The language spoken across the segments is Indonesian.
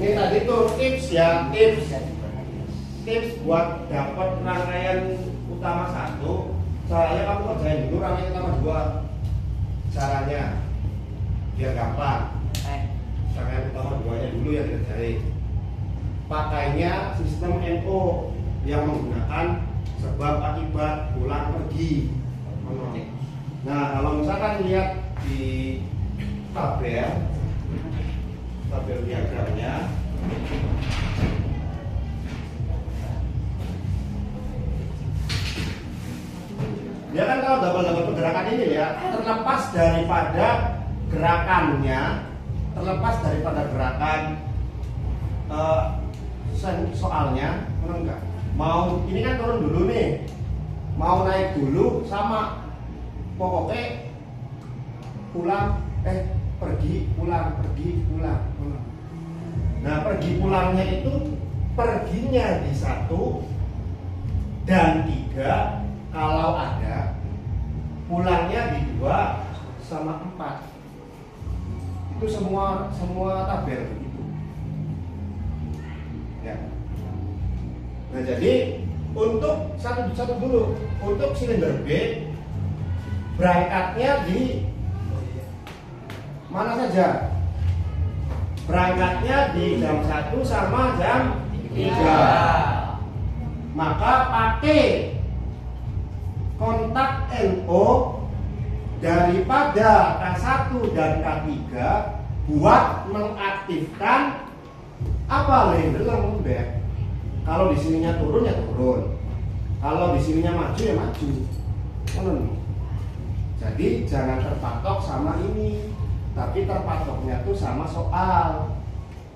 Ini tadi tuh tips ya, tips buat dapat rangkaian utama 1. Caranya kamu kerjain dulu rangkaian utama 2. Caranya biar gampang. Rangkaian utama 2-nya dulu yang dikerjain. Pakainya sistem NO yang menggunakan sebab akibat pulang pergi. Nah, kalau misalkan lihat di tabel diagramnya, dia kan kalau double pergerakan ini ya, terlepas daripada gerakannya, terlepas daripada gerakan soalnya, enggak mau ini kan turun dulu nih, mau naik dulu sama, pokoknya pulang pergi pulang. Nah, pergi pulangnya itu perginya di 1 dan 3 kalau ada, pulangnya di 2 sama 4. Itu semua tabel begitu. Ya. Nah, jadi untuk satu dulu, untuk silinder B berangkatnya di mana saja? Berangkatnya di jam 1 sama jam 3. Maka pakai kontak NO daripada K1 dan K3 buat mengaktifkan apa lembek. Kalau di sininya turun ya turun. Kalau di sininya maju ya maju. Jadi jangan terpatok sama ini, tapi terpatoknya tuh sama soal.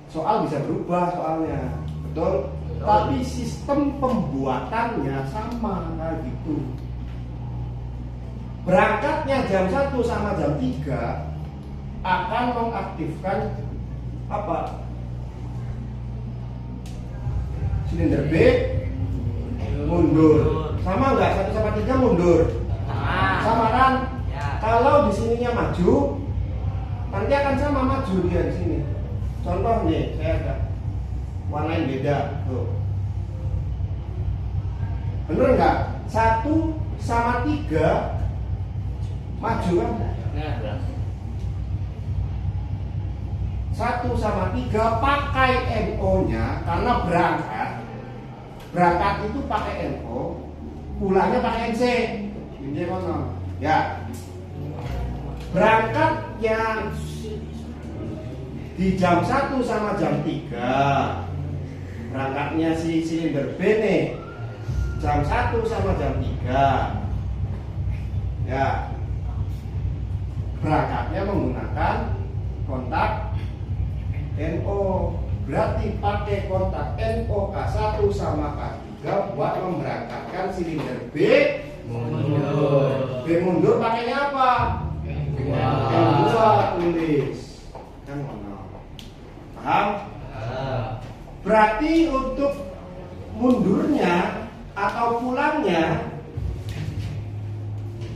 Soal bisa berubah soalnya, betul? Tapi sistem pembuatannya sama kayak gitu. Berangkatnya jam 1 sama jam 3 akan mengaktifkan apa? Silinder B mundur. Sama nggak? 1 sama 3 mundur. Sama kan? Kalau di sininya maju, nanti akan sama maju dia di sini. Contoh nih, saya ada warnain beda, tuh. Bener nggak? 1 sama 3 maju kan? 1 sama 3 pakai NO-nya karena berangkat itu pakai NO, pulangnya pakai NC. Ini kono. Ya. Berangkatnya di jam 1 sama jam 3. Berangkatnya si silinder B nih. Jam 1 sama jam 3. Ya. Berangkatnya menggunakan kontak NO. Berarti pakai kontak NO K1 sama K3 buat memberangkatkan silinder B mundur. B mundur pakainya apa? N2 tulis. Kan mana? Paham? Berarti untuk mundurnya atau pulangnya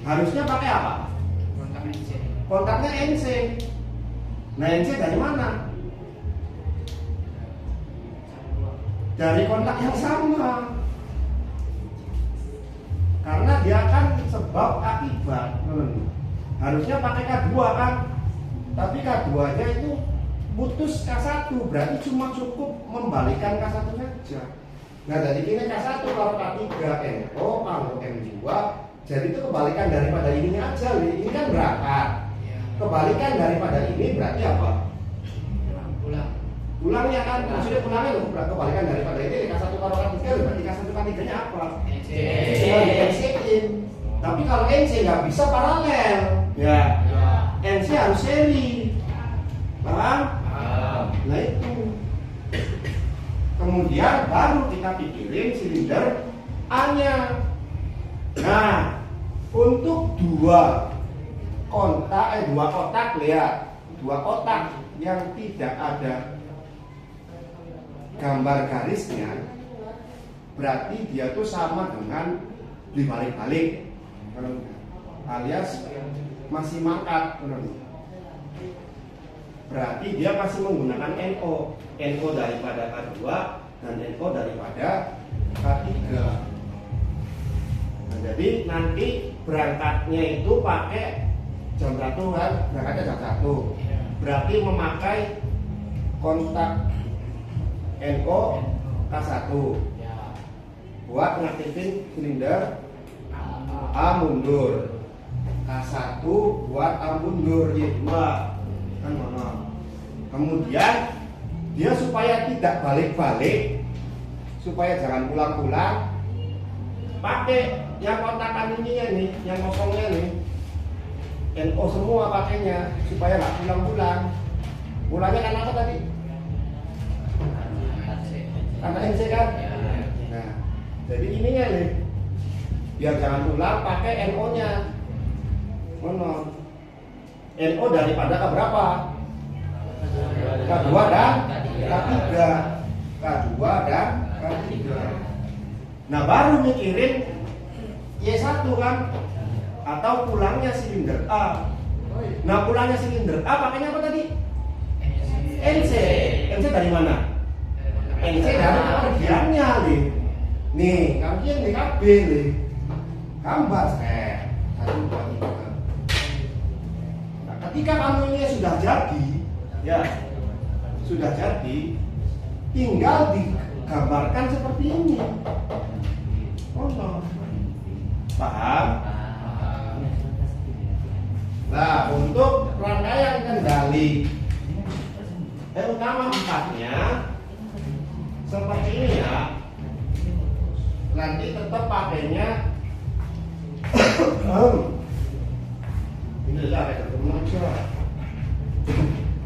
harusnya pakai apa? Kontaknya NC. Nah, NC dari mana? Dari kontak yang sama. Karena dia kan sebab akibat. Harusnya pakai K2 kan? Tapi K2-nya itu putus K1, berarti cuma cukup membalikan K1 saja. Nah, dari ini K1 kalau K3 NO, kalau M2, jadi itu kebalikan daripada ininya aja. Ini kan berangkat. Kebalikan daripada ini berarti apa? Pulangnya kan, maksudnya pulangnya loh, kebalikan daripada ini K1 kalau K3, berarti K1 K3-nya apa? NC-in. Tapi kalau NC nggak bisa paralel, ya. NC harus seri. Paham? Nah itu. Kemudian baru kita pikirin silinder A-nya. Nah, untuk dua kotak lihat, dua kotak yang tidak ada gambar garisnya, berarti dia tuh sama dengan dibalik-balik, alias masih mangkat. berarti dia masih menggunakan NO. NO daripada K2 dan NO daripada K3. Nah, jadi nanti berangkatnya itu pakai jam 1 kan, berangkatnya jam 1. Berarti memakai kontak NO K1 buat ngaktifin silinder A mundur, K1 buat A mundur, Y2 kan mana. Kemudian dia supaya tidak balik-balik, supaya jangan pulang-pulang, pakai yang kontakan ininya nih, yang kosongnya nih, NO semua pakainya supaya nggak pulang-pulang. Pulangnya karena apa tadi? Karena NC kan? Nah, jadi ininya nih, biar jangan pulang pakai NO-nya. Mana? NO daripada K berapa? K2 dan K3. K2 dan K3. Nah, baru mikirin Y1 kan? Atau pulangnya silinder A. Nah, pulangnya silinder A pakainya apa tadi? NC. NC dari mana? NC dari kepergiannya nih. Nih, kalian nih KB nih. Gambar saya. 1, 2, 3. Nah, ketika kamunya sudah jadi, ya, sudah jadi, tinggal digambarkan seperti ini. Oh, no. Paham? Nah, untuk rangkaian kendali utama 4-nya seperti ini ya. Nanti tetap pakainya ini lah kayak ketemu aja.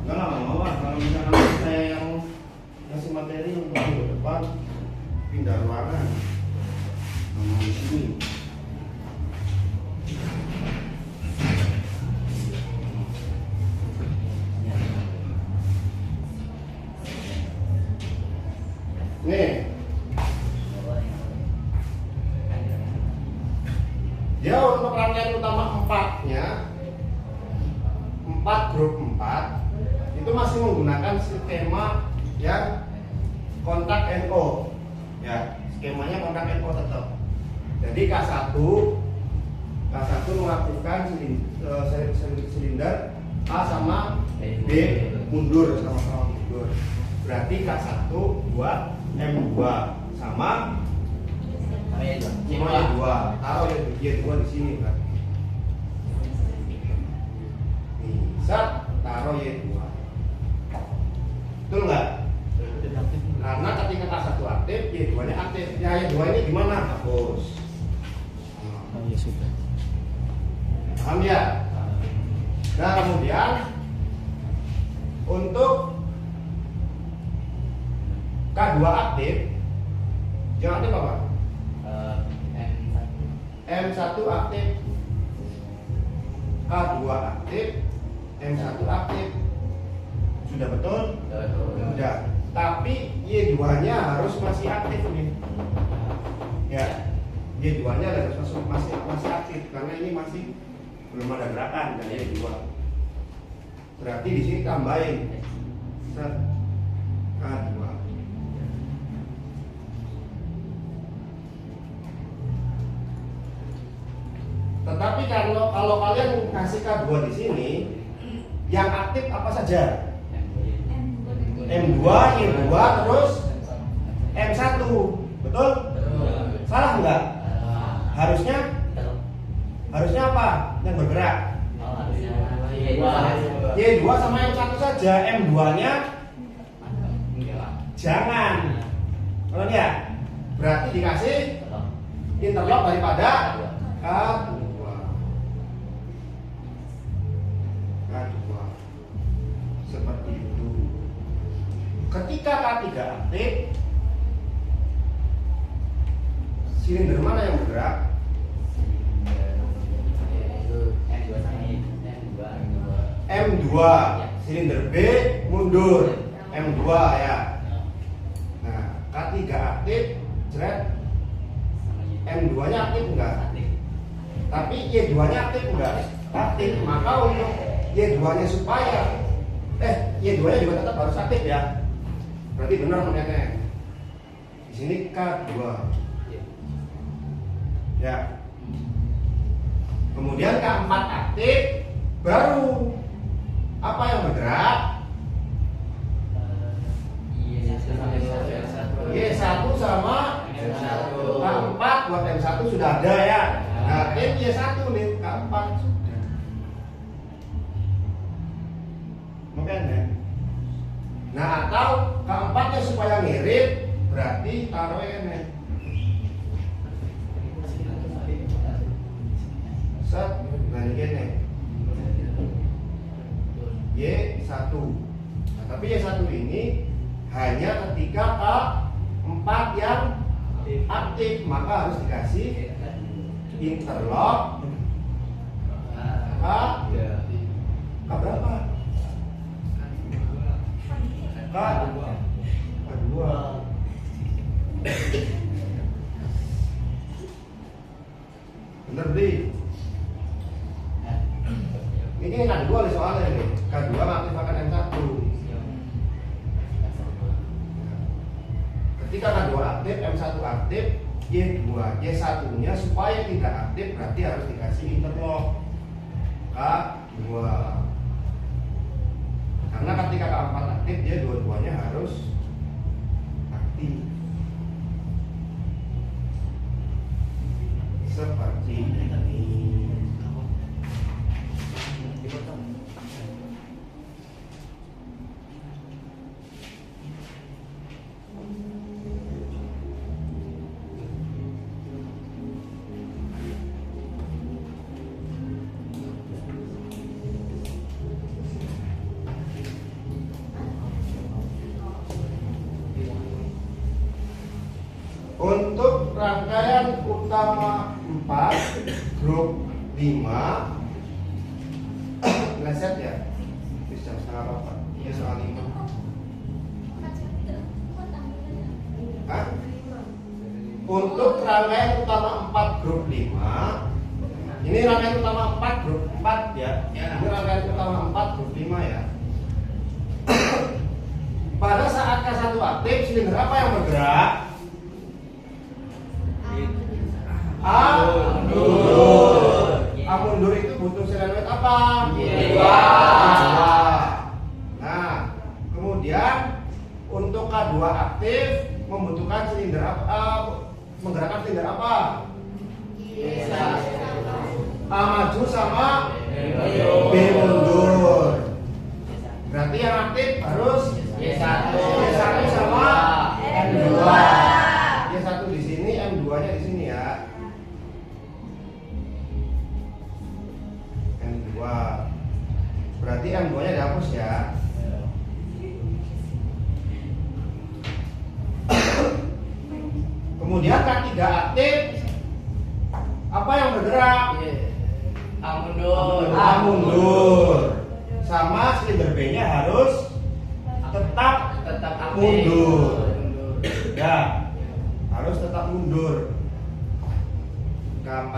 Enggak lah, mau lah. Kalau misalnya saya yang ngasih materi untuk minggu depan pindah ruangan di sini. Nih, dia untuk rangkaian utama 4-nya, 4 grup 4 itu masih menggunakan skema yang kontak NO. Ya, skemanya kontak NO tetap. Jadi K1 mengaktifkan silinder A sama B mundur, sama-sama mundur. Berarti K1 buat M2 sama Y2. Taruh Y2 di sini kan. Nih, set, taruh Y2. Betul nggak? Karena ketika K1 aktif, Y2-nya aktif. Ya, Y2 ini gimana? Hapus. Oh ya sudah. Paham ya? Nah, kemudian untuk K2 aktif, yang aktif apa? M1 aktif, K2 aktif, M1 aktif. Sudah betul? Sudah. Tapi Y2-nya harus masih aktif nih. Ya, Y2-nya harus masih aktif karena ini masih belum ada gerakan dan Y2. Berarti di sini tambahin set K2. Tetapi kalau kalian kasih K2 di sini, yang aktif apa saja? M2, Y2, terus M1, betul? Salah enggak? Harusnya apa? Yang bergerak? Y2 sama M1 saja, M2-nya jangan. Kalau ya, berarti dikasih interlock daripada K2. Seperti itu. Ketika K3 aktif, silinder mana yang bergerak? M2. Silinder B mundur. M2 ya. Nah, K3 aktif, jret. M2-nya aktif enggak? Tapi Y2-nya aktif enggak? Aktif. Maka untuk Y2-nya supaya Y2 nya juga tetap harus aktif ya. Berarti benar makanya. Di sini K2. Ya. Kemudian K4 aktif, baru apa yang bergerak? Y1 sama K4 buat M1 sudah ada ya. Nah, Y1 nih K4 sudah. Makanya. Nah, atau K4 nya supaya ngirit, berarti taruh ini. Set, nah ini Y1. Nah, tapi Y1 ini hanya ketika K4 yang aktif, maka harus dikasih interlock K berapa? K2. Bener deh. Ini K2 nih soalnya nih. K2 mengaktifkan M1. Ketika K2 aktif, M1 aktif, Y2, Y1 nya supaya tidak aktif berarti harus dikasih interlock K2. Karena ketika K4 aktif, dia dua-duanya harus aktif. Seperti ini. Untuk rangkaian utama 4 grup 5 ngeset ya bisa setengah apa ya soal 5. Untuk rangkaian utama 4 grup 5, ini rangkaian utama 4 grup 4 ya. Ini rangkaian utama 4 grup 5 ya. Pada saat K1 aktif, silinder apa yang bergerak? Mundur itu butuh silinder apa? Y2. Nah, kemudian untuk K2 aktif membutuhkan silinder apa? Menggerakkan silinder apa? A maju sama B mundur. Berarti yang aktif harus Y1 sama M2. Y1 di sini, M2 nya di sini ya. M2. Berarti M2 nya dihapus ya. Kemudian K3 aktif, apa yang bergerak? A mundur. Sama silinder B nya harus tetap mundur. Ya, harus tetap mundur. K4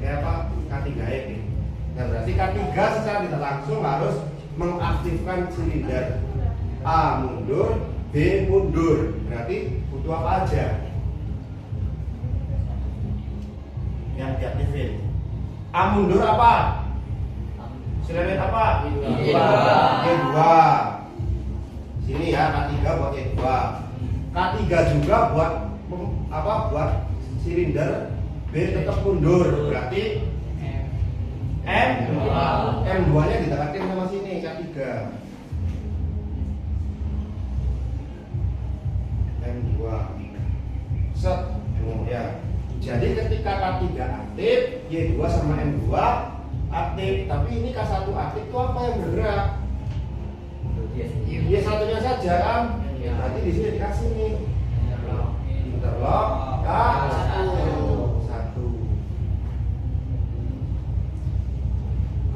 kayak apa? K3 ini. Nah, berarti K3 secara tidak langsung harus mengaktifkan silinder A mundur, B mundur. Berarti butuh apa aja yang diaktifin? A mundur apa? Silinder apa? Y2. Sini ya, K3 buat Y2. K3 juga buat apa? Buat silinder B tetap mundur. Berarti M2 nya ditekatin sama sini K3. M2 set ya. Jadi ketika K3 aktif, Y2 sama M2 aktif, tapi ini K1 aktif itu apa yang bergerak? Y1 nya saja kan? Berarti di sini dikasih nih interlock K1.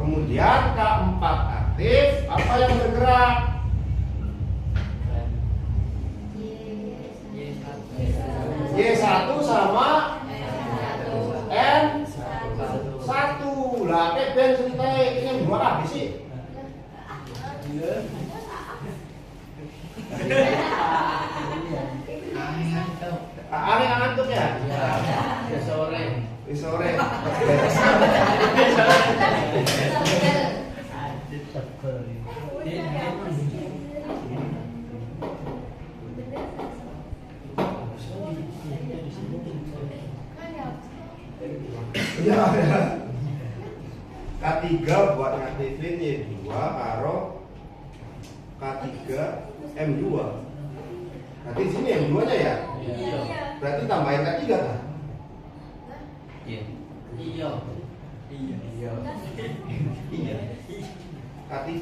Kemudian K4 aktif, apa yang bergerak? Y1 sama N1. Lah, Ben ceritanya ini yang dua habis sih. Aneh ngantuk ya? Iya. Sore. Sore. Iya, ya. K3 buat ngaktifin Y2 karo K3 M2. Berarti di sini M2 nya ya? Iya. Berarti tambahin K3 kan? Iya. Iya. Iya. Iya. K3.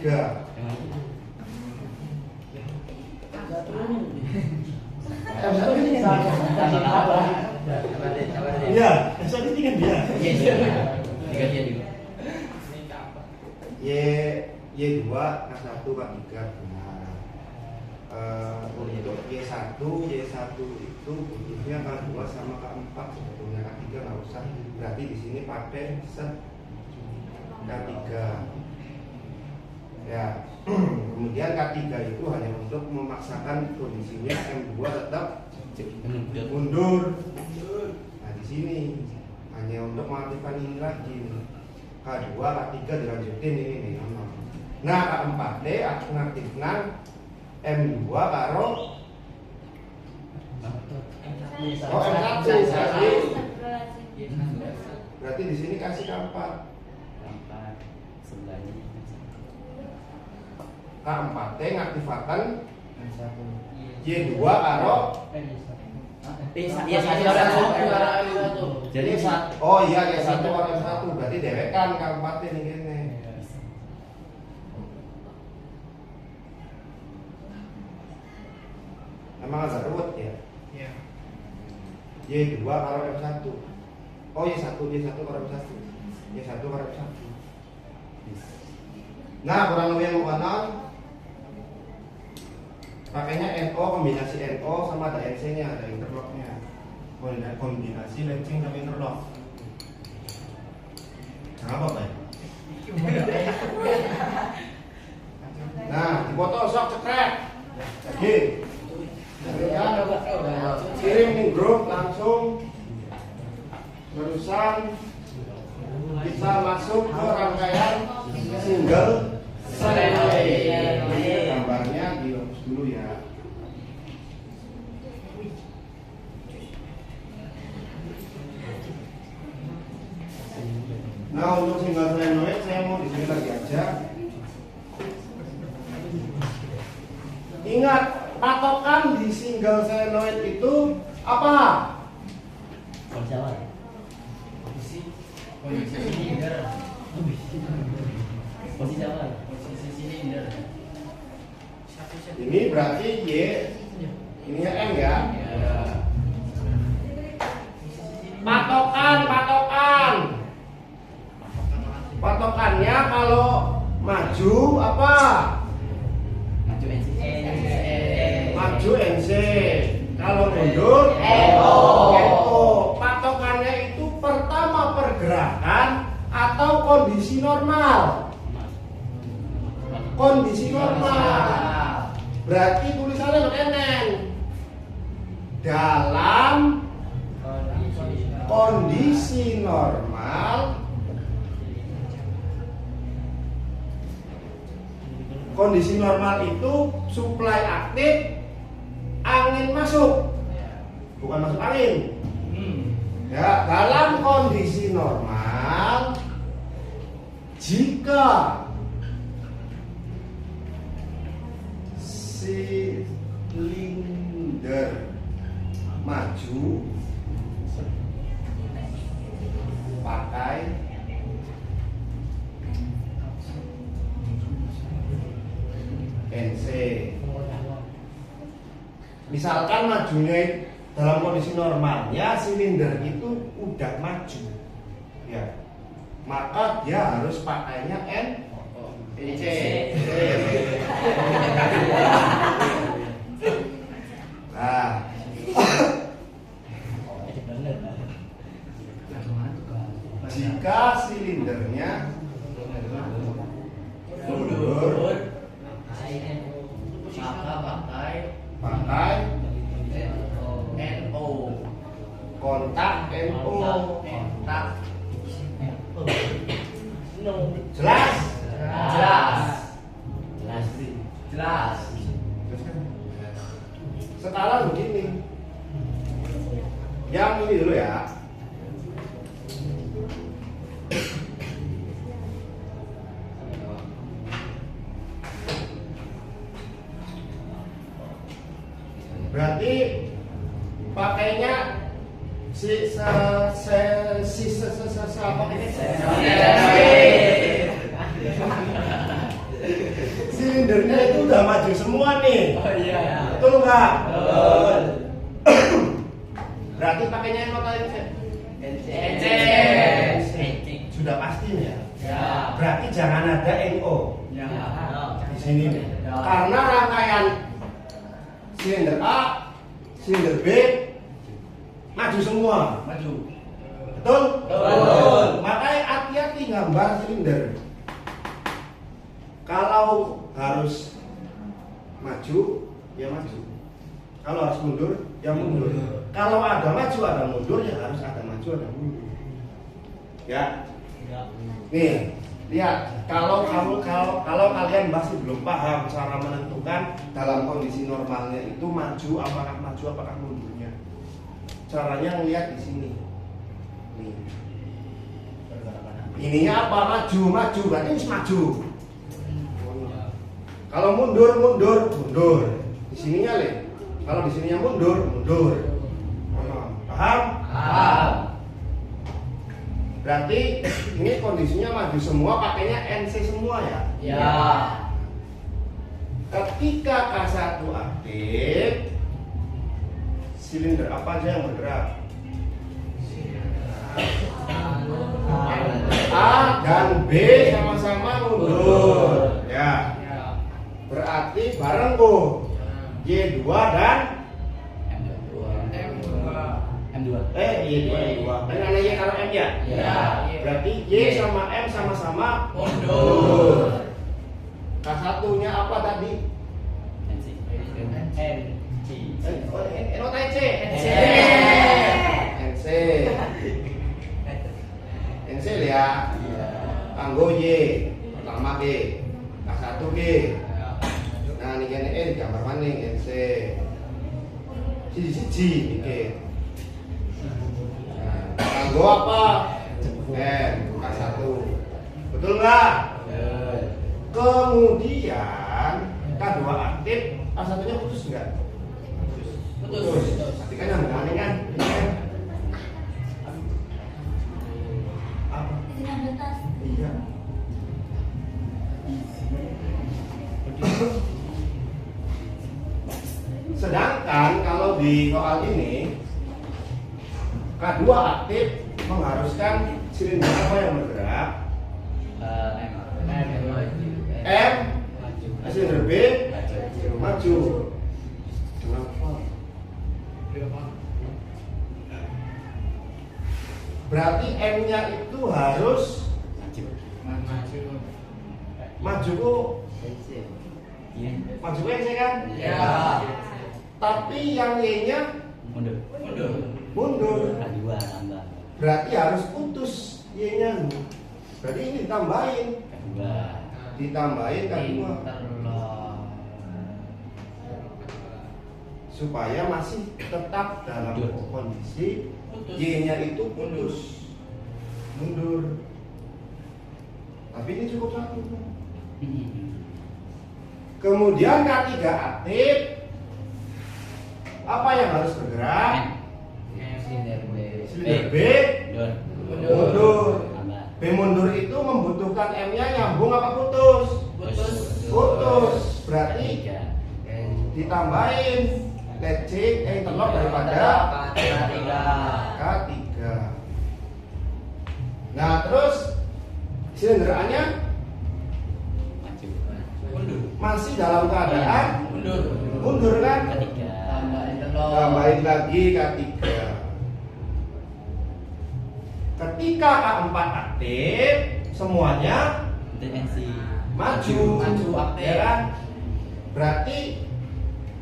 Iya, besok ini kan dia. Iya. Y2 K1 K3 benar. Untuk Y1 itu butuhnya K2 sama K4 sebetulnya. K3 nggak usah. Berarti di sini pakai set K3. Ya. Kemudian K3 itu hanya untuk memaksakan kondisinya M2 tetap mundur. Nah di sini hanya untuk mengaktifkan ini lagi. K2, K3 dilanjutin ini nih. Nah K4D aku ngaktifkan M2 karo M1 berarti di sini kasih K4. K4D ngaktifkan Y2 karo Jadi oh iya Y1 karo M1 berarti dewek kan K4D nih gini. Emang agak ruwet ya? Iya. Y2 karo M1. Oh Y1 karo M1. Y1 karo M1. Nah, kurang lebih yang kanan pakainya NO, kombinasi NO sama ada NC nya, ada interlocknya. Kombinasi launching sama interlock. Nah, apa Pak? Nah, dipoto sok cekrek. Lagi. Kirim nih grup langsung. Barusan kita masuk ke rangkaian single solenoid. Gambarnya dihapus dulu ya. Nah untuk single solenoid saya mau di sini lagi aja. Ingat patokan di single solenoid itu apa? Posisi silinder. Ini berarti Y, ininya M ya. Patokannya kalau maju apa? Maju NC. Kalau mundur NO. Patokannya itu pertama pergerakan atau kondisi normal. Kondisi normal. Berarti tulisannya nenen. Dalam kondisi normal. Kondisi normal itu suplai aktif, angin masuk, bukan masuk angin. Ya, dalam kondisi normal, jika silinder maju pakai NC. Misalkan majunya dalam kondisi normalnya silinder itu udah maju, ya, maka dia harus pakainya NC. Nah, jika silindernya mundur, Berarti pakainya apa ini? Silindernya itu udah maju semua nih. Oh iya. Betul nggak? Betul. Berarti pakainya yang nota NC. NC. Sudah pasti nih ya. Ya. Berarti jangan ada NO Ya. di sini nih. Karena rangkaian silinder A, silinder B maju semua. Maju. Betul? Betul. Makanya hati-hati gambar silinder. Kalau harus maju, ya maju. Kalau harus mundur, ya mundur. Kalau ada maju, ada mundur, ya harus ada maju, ada mundur. Ya. Nih, lihat. Kalau kalian masih belum paham cara menentukan dalam kondisi normalnya itu apakah maju, apakah mundurnya. Caranya ngelihat di sini. Nih. Ininya apa? Maju, berarti harus maju. Kalau mundur. Di sininya Le. Kalau di sininya mundur. Paham? Paham. Berarti ini kondisinya maju semua, pakainya NC semua ya? Ya. Ketika K1 aktif, silinder apa aja yang bergerak? A dan B sama-sama mundur. Ya. Berarti bareng Bu. Y2 dan M2. Y2 Y2. Kan ada Y kalau M ya? Ya. Berarti Y sama M sama-sama Mundur. K1-nya apa tadi? Nota NC. NC ya. Kanggo Y. Pertama G. K1 G. Nah, ini kene gambar maning NC. Siji iki. Nah, kanggo apa? N K1. Betul enggak? Kemudian K2 aktif, K1-nya putus enggak? Putus. Berarti kan yang maning kan? Ini kan? Apa? Iya. Sedangkan kalau di soal ini K2 aktif mengharuskan silinder apa yang bergerak? M, silinder B maju. Kenapa? Berarti M-nya itu harus maju kok. Maju kan saya kan? Ya. Tapi yang Y-nya mundur. Kedua tambah. Berarti harus putus Y-nya. Berarti ini ditambahin. Ditambahin kedua. Supaya masih tetap dalam kondisi Y-nya itu putus. Mundur. Tapi ini cukup satu. Kemudian K3 aktif. Apa yang harus bergerak? Silinder B mundur. B mundur itu membutuhkan M-nya nyambung apa putus? Putus. Berarti ditambahin let C interlock daripada K3. Nah, terus silinder A-nya masih dalam keadaan mundur kan? Tambahin lagi K3. Ketika K4 aktif, semuanya maju aktif ya kan? Berarti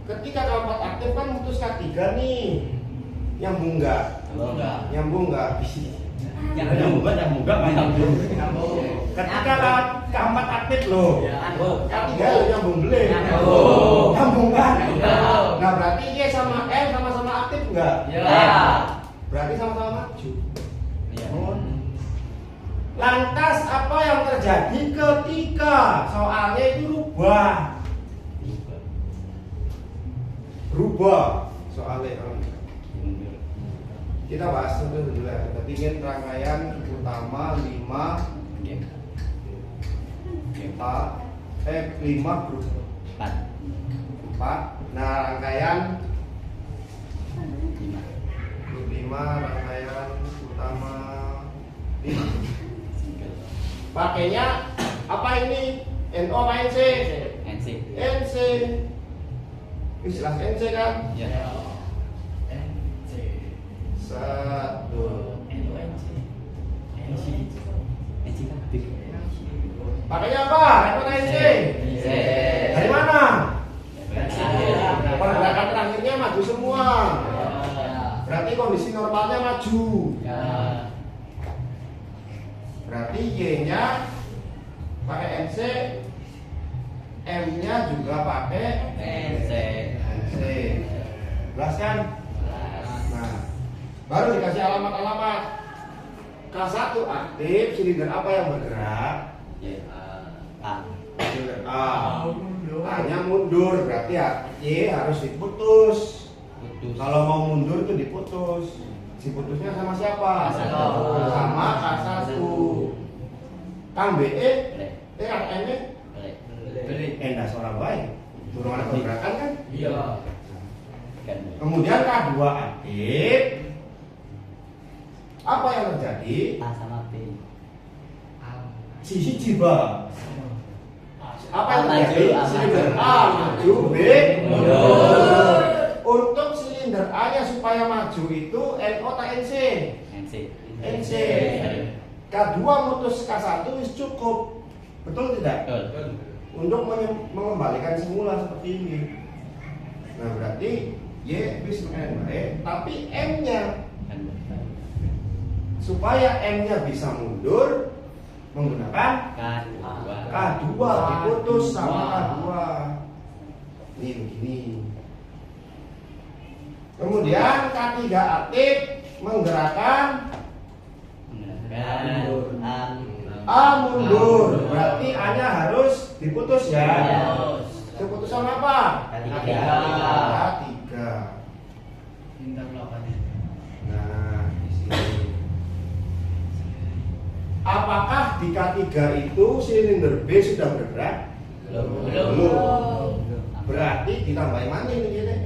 ketika K4 aktif kan putus K3 nih. Nyambung enggak? Nyambung enggak? Nyambung enggak? Ketika K4 aktif loh. K3 lo nyambung belum? Nyambung kan? Nah, berarti Y sama M sama-sama aktif enggak? Ya. Berarti sama-sama maju. Lantas apa yang terjadi ketika soalnya itu rubah berubah soalnya. Kita bahas dulu ya. Tadi ini rangkaian utama 5 grup 4. Nah, rangkaian grup 5 rangkaian utama 5. Pakainya apa ini? NO apa NC? NC. NC. Istilah NC kan? Ya. Satu. NC kan big. Pakainya apa? NO NC. NC. Dari mana? NC. Pergerakan terakhirnya maju semua. Berarti kondisi normalnya maju. Ya. Berarti Y-nya pakai NC, M-nya juga pakai NC. NC. Jelas kan? Nah, baru dikasih alamat-alamat. K1 aktif, silinder apa yang bergerak? A. Silinder A. A-nya mundur, berarti ya Y harus diputus. Kalau mau mundur itu diputus. Diputusnya sama siapa? K1. Sama K1. Kang BE, KM endah seorang baik. Turun ada pergerakan kan? Iya. Kemudian K2 aktif. Apa yang terjadi? A sama B. Sisi jiba. Apa yang A terjadi? maju, A Silinder maju. A maju, B mundur. Untuk silinder A-nya supaya maju itu NO atau NC? NC. NC. K2 mutus K1 wis cukup. Betul tidak? Betul. Untuk mengembalikan semula seperti ini. Nah, berarti Y wis baik, tapi M-nya supaya M-nya bisa mundur menggunakan K2 diputus sama K2. Ini begini. Kemudian K3 aktif menggerakkan A mundur. Berarti A-nya harus diputus ya. Keputusan apa? K3. K3. Nah, di sini. Apakah di K3 itu silinder B sudah bergerak? Belum. Berarti ditambahin mana ini gini?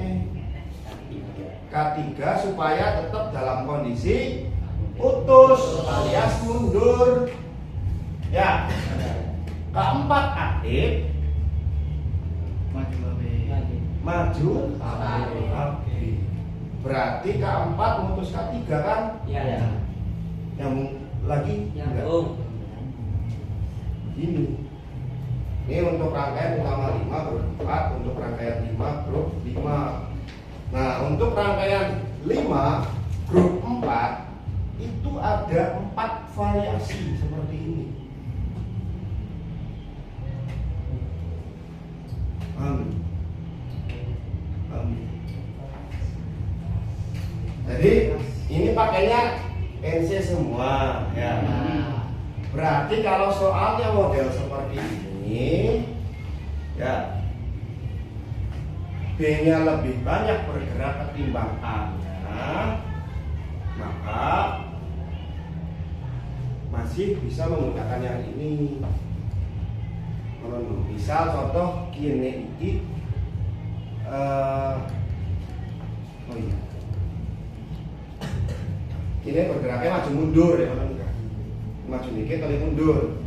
K3 supaya tetap dalam kondisi putus alias mundur. Ya. K4 aktif. Maju. Oke. Berarti K4 mutus K3 kan? Iya. Yang lagi enggak? Ini. Ini untuk rangkaian utama 5 grup 4, untuk rangkaian 5 grup 5. Nah, untuk rangkaian 5 grup 4 itu ada 4 variasi seperti ini. Jadi ini pakainya NC semua ya. Berarti kalau soalnya model seperti ini ya, B-nya lebih banyak bergerak ketimbang A-nya, maka masih bisa menggunakan yang ini. Misal contoh kini iki oh iya, kini bergeraknya maju mundur ya, maju dikit kali mundur.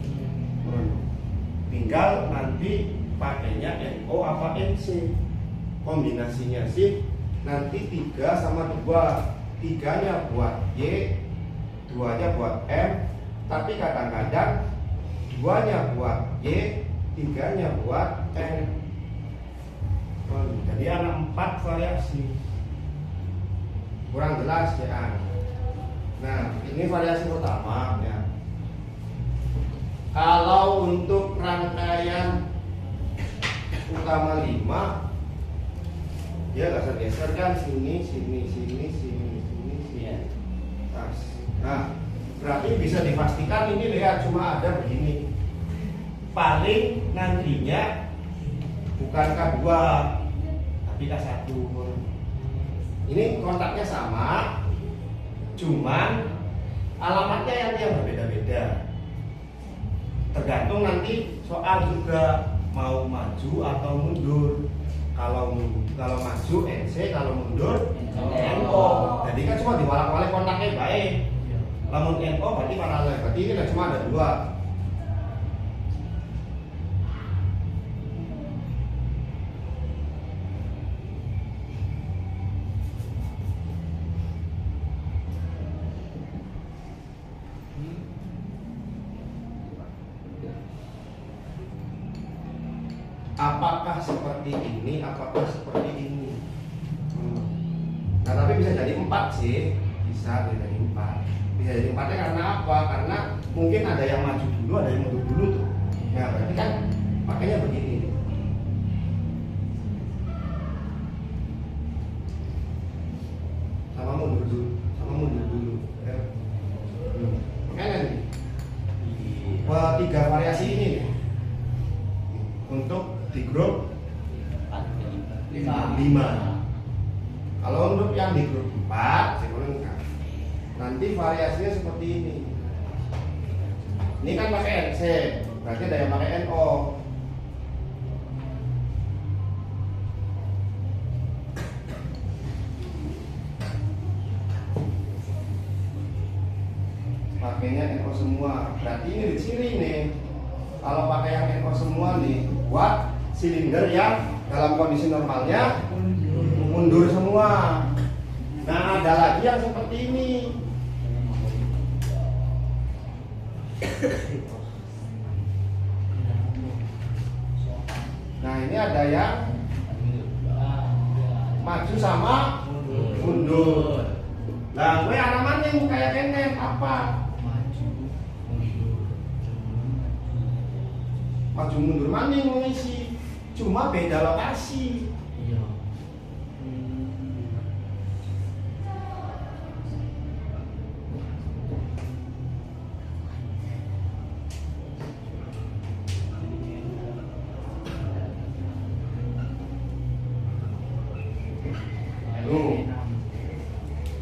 Tinggal nanti pakainya NO apa NC. Kombinasinya sih nanti 3 sama 2. 3-nya buat Y, 2-nya buat M, tapi kadang-kadang 2-nya buat Y, 3-nya buat M. Jadi ada 4 variasi. Kurang jelas ya. Nah, ini variasi pertama ya. Kalau untuk rangkaian utama 5, dia geser-geser kan sini. Nah, berarti bisa dipastikan ini lihat cuma ada begini. Paling nantinya bukan K2 tapi K1. Ini kontaknya sama, cuman alamatnya yang berbeda-beda. Tergantung nanti soal juga mau maju atau mundur. Kalau maju NC, kalau mundur NO. Jadi kan cuma diwalak-walik kontaknya baik. Lamun NO berarti paralel. Berarti ini kan cuma ada dua. Apakah seperti ini, apakah seperti ini? Nah tapi bisa jadi 4 sih, bisa jadi 4. Bisa jadi 4-nya karena apa? Karena mungkin ada yang maju dulu, ada yang mundur dulu tuh. Nah berarti kan pakainya begini. Sama mundur dulu. Ya. Makanya nih, 3 variasi ini nih. Untuk di grup 5. Kalau untuk yang di grup 4 saya ulang, nanti variasinya seperti ini. Ini kan pakai NC, berarti ada yang pakai NO. Pakainya NO semua, berarti ini di sini nih. Kalau pakai yang NO semua nih, buat silinder yang dalam kondisi normalnya mundur semua. Nah ada lagi yang seperti ini. Nah ini ada yang maju sama mundur. Nah gue alamatnya yang kayak kenen apa? Maju mundur mana yang mengisi, cuma beda lokasi.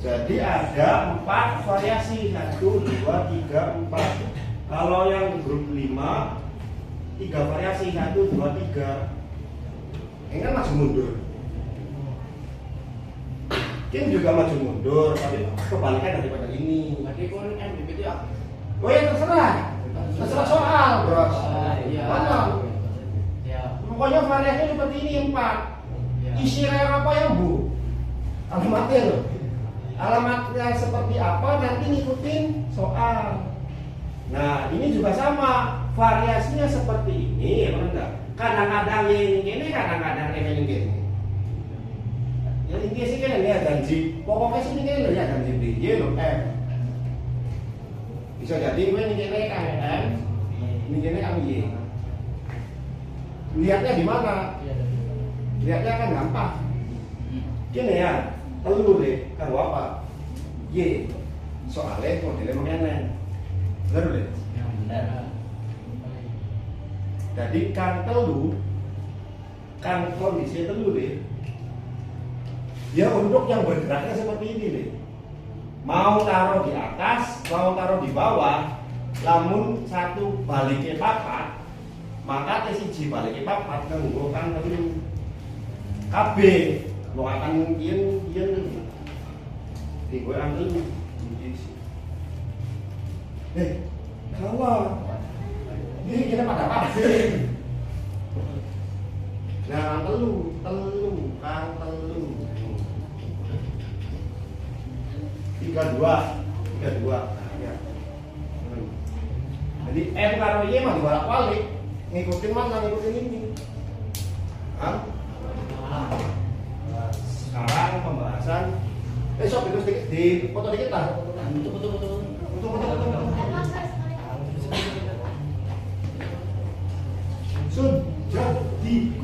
Jadi ada 4 variasi, 1, 2, 3, 4. Kalau yang grup 5 3 variasi, 1, 2, 3. Ini kan maju mundur. Ini juga maju mundur, tapi kebalikan daripada ini. Berarti kon MBP itu ya? Oh ya terserah soal, bros. Iya. Mana? Ya. Pokoknya variasinya seperti ini 4. Isi rel apa yang bu? Alamatnya loh. Alamatnya seperti apa nanti ngikutin soal. Nah ini juga sama. Variasinya seperti ini, ya enggak? Kadang-kadang ini, kadang-kadang ini. Ya ini sih kan ya janji. Pokoknya sih ini loh ya janji B, loh M. Bisa jadi gue ini kan M, ini kan Y. Lihatnya di mana? Lihatnya kan gampang. Gini ya, telur deh, kan apa? Y. Soalnya modelnya mengenai. Bener deh. Benar. Jadi kan telu, kan kondisi telu deh. Ya untuk yang bergeraknya seperti ini deh. Mau taruh di atas, mau taruh di bawah. Lamun satu baliknya papat, maka T1 baliknya papat kan telu. KB, lo akan kian di gue ambil. Kawan. Ini kita pada apa sih? Nah, telu. 32. Nah, ya. Jadi M karo Y mah dibolak-balik. Ngikutin mana? Ngikutin ini. Hah? Sekarang pembahasan. Sok itu sedikit di foto dikit lah. Betul. Sudah di